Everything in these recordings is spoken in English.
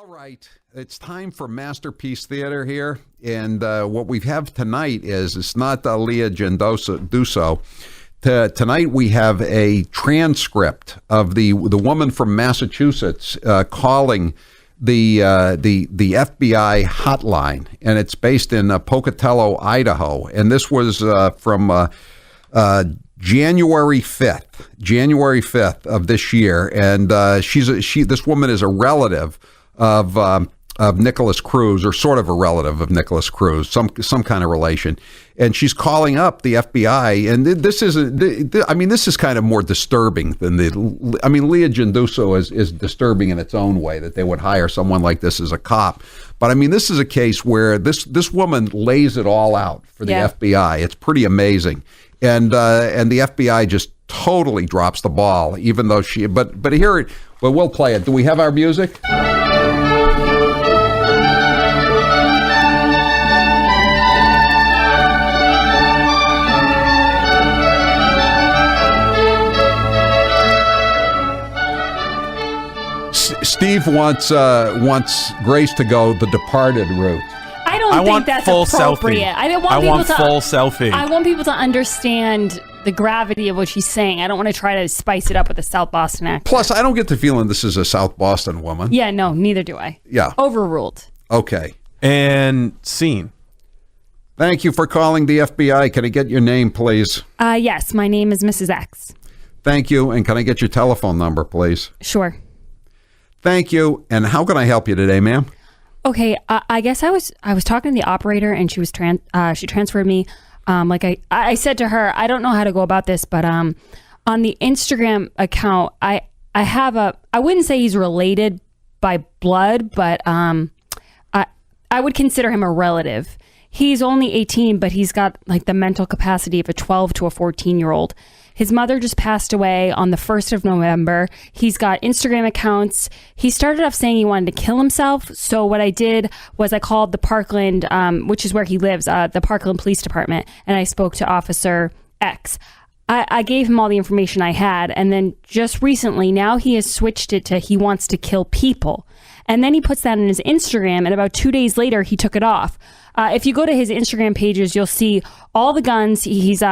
All right, it's time for Masterpiece Theater here, and what we have tonight is it's not Leah Genduso. Tonight we have a transcript of the woman from Massachusetts calling the FBI hotline, and it's based in Pocatello, Idaho, and this was from January 5th of this year, and this woman is a relative of Nikolas Cruz, or sort of a relative of Nikolas Cruz, some kind of relation, and she's calling up the FBI. And this is kind of more disturbing than Leah Genduso is disturbing in its own way, that they would hire someone like this as a cop. But I mean, this is a case where this woman lays it all out for the FBI. It's pretty amazing, and the FBI just totally drops the ball, even though but we'll play it. Do we have our music? Steve wants Grace to go the Departed route. I think that's appropriate. Selfie. I want full selfie. I want people to understand the gravity of what she's saying. I don't want to try to spice it up with a South Boston accent. Plus, I don't get the feeling this is a South Boston woman. Yeah, no, neither do I. Yeah. Overruled. Okay. And scene. Thank you for calling the FBI. Can I get your name, please? Yes, my name is Mrs. X. Thank you. And can I get your telephone number, please? Sure. Thank you. And how can I help you today, ma'am? Okay, I guess I was talking to the operator, and she was she transferred me. Like I said to her, I don't know how to go about this, but on the Instagram account, I wouldn't say he's related by blood, but I would consider him a relative. He's only 18, but he's got like the mental capacity of a 12 to a 14-year-old. His mother just passed away on the 1st of November. He's got Instagram accounts. He started off saying he wanted to kill himself. So what I did was I called the Parkland, which is where he lives, the Parkland Police Department, and I spoke to Officer X. I gave him all the information I had, and then just recently, now he has switched it to he wants to kill people. And then he puts that in his Instagram, and about 2 days later, he took it off. If you go to his Instagram pages, you'll see all the guns. He's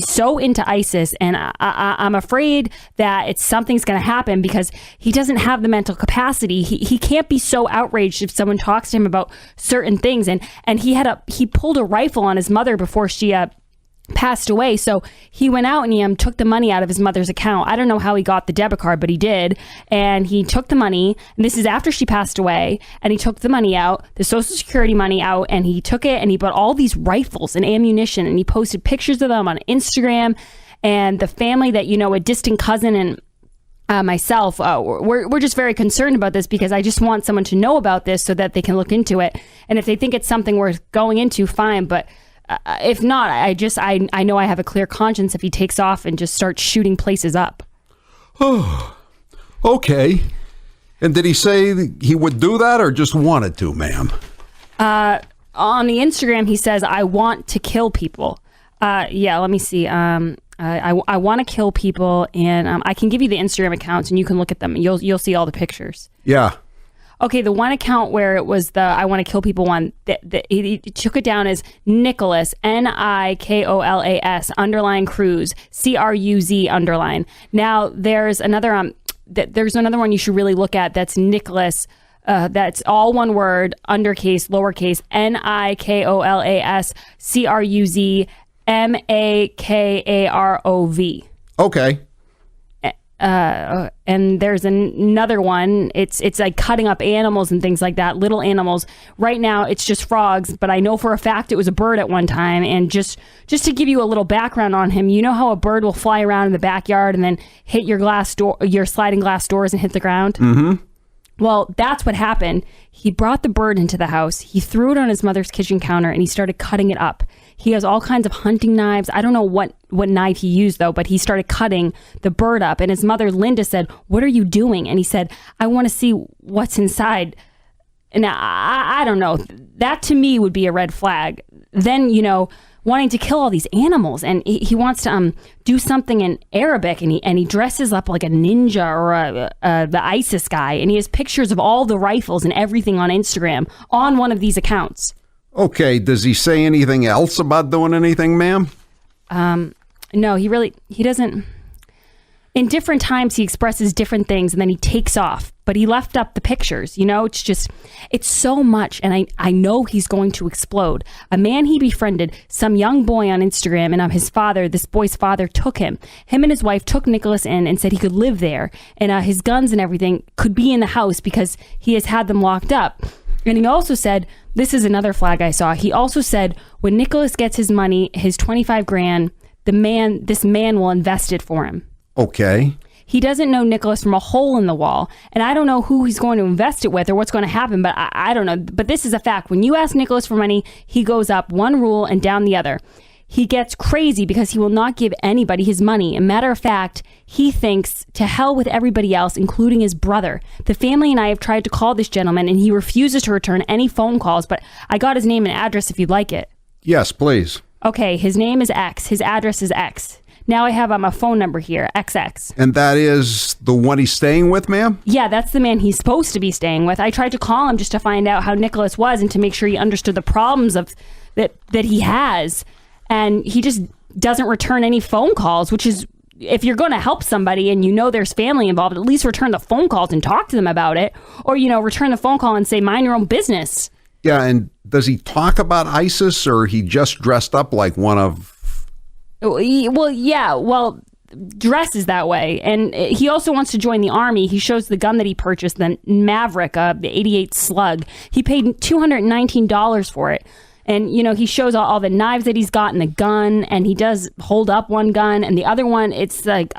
so into ISIS, and I'm afraid that something's going to happen because he doesn't have the mental capacity. He can't be so outraged if someone talks to him about certain things. And he pulled a rifle on his mother before she passed away. So he went out and he took the money out of his mother's account. I don't know how he got the debit card, but he did. And he took the money. And this is after she passed away. And he took the money out, the Social Security money out, and he took it and he bought all these rifles and ammunition, and he posted pictures of them on Instagram. And the family that, a distant cousin and myself, we're just very concerned about this, because I just want someone to know about this so that they can look into it. And if they think it's something worth going into, fine. But if not, I know I have a clear conscience if he takes off and just starts shooting places up. Oh, okay. And did he say he would do that, or just wanted to, ma'am? On the Instagram, he says, I want to kill people. Yeah, let me see. I want to kill people, and I can give you the Instagram accounts, and you can look at them. You'll see all the pictures. Yeah. Okay, the one account where it was the I want to kill people one, he took it down as Nikolas, Nikolas _ Cruz, Cruz _. Now there's another one you should really look at. That's Nikolas. That's all one word, undercase, lowercase, Nikolas CRUZ Okay. And there's another one. It's like cutting up animals and things like that, little animals. Right now it's just frogs, but I know for a fact it was a bird at one time. And just to give you a little background on him, you know how a bird will fly around in the backyard and then hit your sliding glass doors and hit the ground? Mm-hmm. Well, that's what happened. He brought the bird into the house. He threw it on his mother's kitchen counter and he started cutting it up. He has all kinds of hunting knives. I don't know what knife he used, though, but he started cutting the bird up. And his mother, Linda, said, "What are you doing?" And he said, "I want to see what's inside." And I don't know. That to me would be a red flag. Then, wanting to kill all these animals, and he wants to do something in Arabic, and he dresses up like a ninja or the ISIS guy, and he has pictures of all the rifles and everything on Instagram on one of these accounts. Okay, does he say anything else about doing anything, ma'am? No, he doesn't. In different times, he expresses different things, and then he takes off. But he left up the pictures. It's so much, and I know he's going to explode. A man he befriended, some young boy on Instagram, and this boy's father took him. Him and his wife took Nikolas in and said he could live there, and his guns and everything could be in the house because he has had them locked up. And he also said, this is another flag I saw. He also said, when Nikolas gets his money, his 25 grand, this man will invest it for him. Okay. He doesn't know Nikolas from a hole in the wall, and I don't know who he's going to invest it with or what's going to happen, but I don't know. But this is a fact. When you ask Nikolas for money, he goes up one rule and down the other. He gets crazy because he will not give anybody his money. And matter of fact, he thinks to hell with everybody else, including his brother. The family and I have tried to call this gentleman, and he refuses to return any phone calls, but I got his name and address if you'd like it. Yes, please. Okay, his name is X. His address is X. Now I have a phone number here, XX. And that is the one he's staying with, ma'am? Yeah, that's the man he's supposed to be staying with. I tried to call him just to find out how Nikolas was and to make sure he understood the problems that he has. And he just doesn't return any phone calls, which is, if you're going to help somebody and you know there's family involved, at least return the phone calls and talk to them about it. Or, return the phone call and say, mind your own business. Yeah, and does he talk about ISIS, or he just dressed up like one of... Well, dresses that way. And he also wants to join the army. He shows the gun that he purchased, the Maverick, the 88 Slug. He paid $219 for it. And, he shows all the knives that he's got and the gun, and he does hold up one gun, and the other one, it's like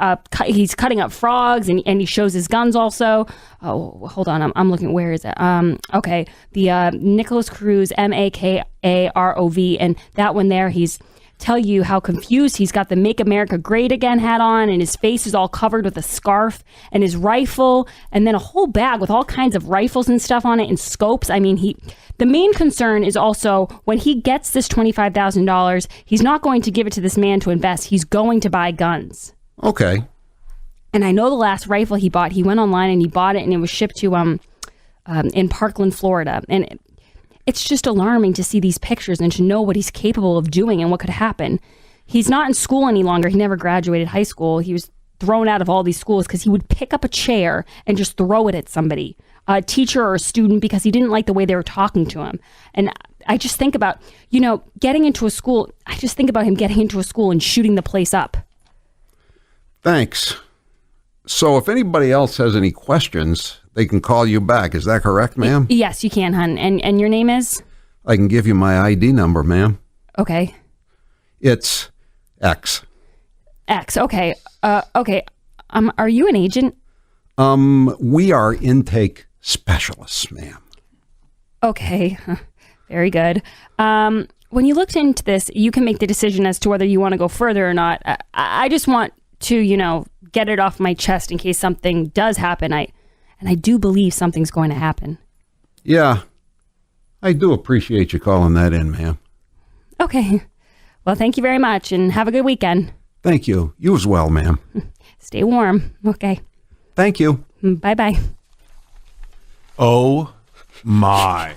he's cutting up frogs, and he shows his guns also. Oh, hold on, I'm looking, where is it? Okay, the Nikolas Cruz, MAKAROV, and that one there, he's tell you how confused he's got the Make America Great Again hat on, and his face is all covered with a scarf, and his rifle, and then a whole bag with all kinds of rifles and stuff on it and scopes. I mean, the main concern is also when he gets this $25,000, he's not going to give it to this man to invest. He's going to buy guns. Okay. And I know the last rifle he bought, he went online and he bought it, and it was shipped to in Parkland, Florida. And it's just alarming to see these pictures and to know what he's capable of doing and what could happen. He's not in school any longer. He never graduated high school. He was thrown out of all these schools because he would pick up a chair and just throw it at somebody, a teacher or a student, because he didn't like the way they were talking to him. And I just think about, getting into a school. I just think about him getting into a school and shooting the place up. Thanks. So if anybody else has any questions, they can call you back. Is that correct, ma'am? Yes, you can, hon. And your name is? I can give you my ID number, ma'am. Okay. It's X. X. Okay. Okay. Are you an agent? We are intake specialists, ma'am. Okay. Very good. When you looked into this, you can make the decision as to whether you want to go further or not. I just want to, get it off my chest in case something does happen. And I do believe something's going to happen. Yeah. I do appreciate you calling that in, ma'am. Okay. Well, thank you very much, and have a good weekend. Thank you. You as well, ma'am. Stay warm. Okay. Thank you. Bye-bye. Oh, my.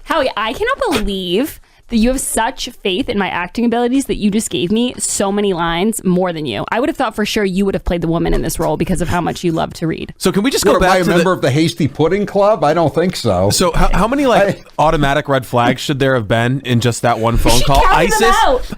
Howie, I cannot believe that you have such faith in my acting abilities that you just gave me so many lines more than you. I would have thought for sure you would have played the woman in this role because of how much you love to read. So can we just go back to a member of the Hasty Pudding Club? I don't think so. So how many automatic red flags should there have been in just that one phone call?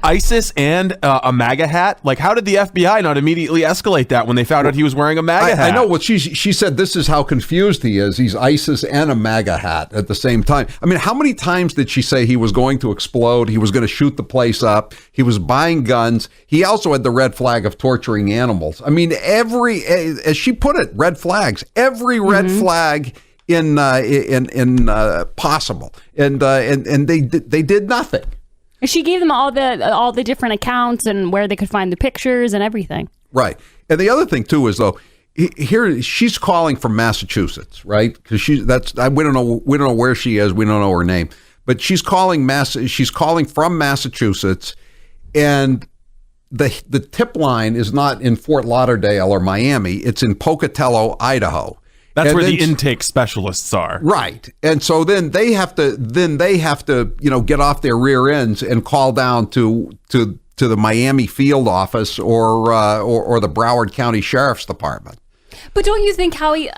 ISIS and a MAGA hat? Like, how did the FBI not immediately escalate that when they found out he was wearing a MAGA hat? I know what she said. This is how confused he is. He's ISIS and a MAGA hat at the same time. I mean, how many times did she say he was going to explode? He was going to shoot the place up. He was buying guns. He also had the red flag of torturing animals. I mean, as she put it, red flags. Every red flag in possible, and they did nothing. She gave them all the different accounts and where they could find the pictures and everything. Right, and the other thing too is though. Here she's calling from Massachusetts, right? Because we don't know where she is. We don't know her name. but she's calling from Massachusetts, and the tip line is not in Fort Lauderdale or Miami. It's in Pocatello, Idaho. That's and where then, the intake specialists are. Right. And so then they have to, get off their rear ends and call down to the Miami field office or the Broward County Sheriff's Department. But don't you think, Howie,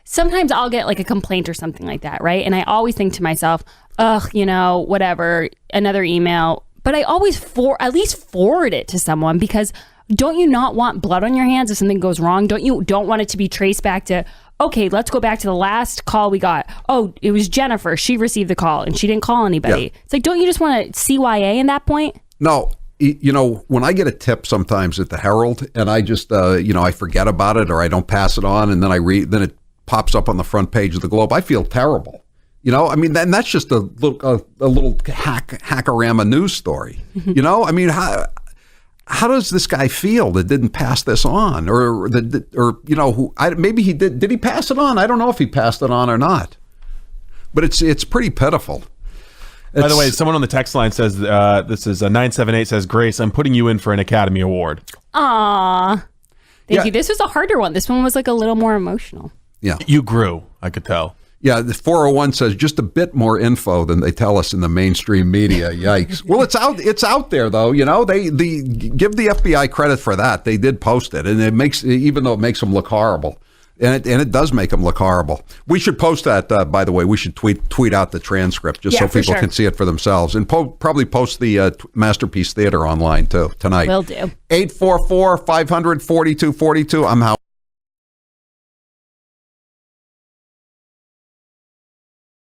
sometimes I'll get like a complaint or something like that, right? And I always think to myself, ugh, whatever, another email. But I always at least forward it to someone, because don't you not want blood on your hands if something goes wrong? Don't want it to be traced back to, okay, let's go back to the last call we got. Oh, it was Jennifer. She received the call and she didn't call anybody. Yeah. It's like, don't you just want to CYA in that point? No. When I get a tip sometimes at the Herald and I just, I forget about it or I don't pass it on, and then then it pops up on the front page of the Globe, I feel terrible. And that's just a little hackorama news story. How does this guy feel that didn't pass this on, maybe he did? Did he pass it on? I don't know if he passed it on or not, but it's pretty pitiful. By the way, someone on the text line says, this is 978 says, Grace, I'm putting you in for an Academy Award. Aw. Thank you. This was a harder one. This one was like a little more emotional. Yeah. You grew, I could tell. Yeah, the 401 says just a bit more info than they tell us in the mainstream media. Yikes. Well, it's out there though. They give the FBI credit for that. They did post it, and even though it makes them look horrible, and it does make them look horrible. We should post that. By the way, we should tweet out the transcript just so people can see it for themselves, and probably post the Masterpiece Theater online too tonight. Will do. 844-500-4242. I'm Howie.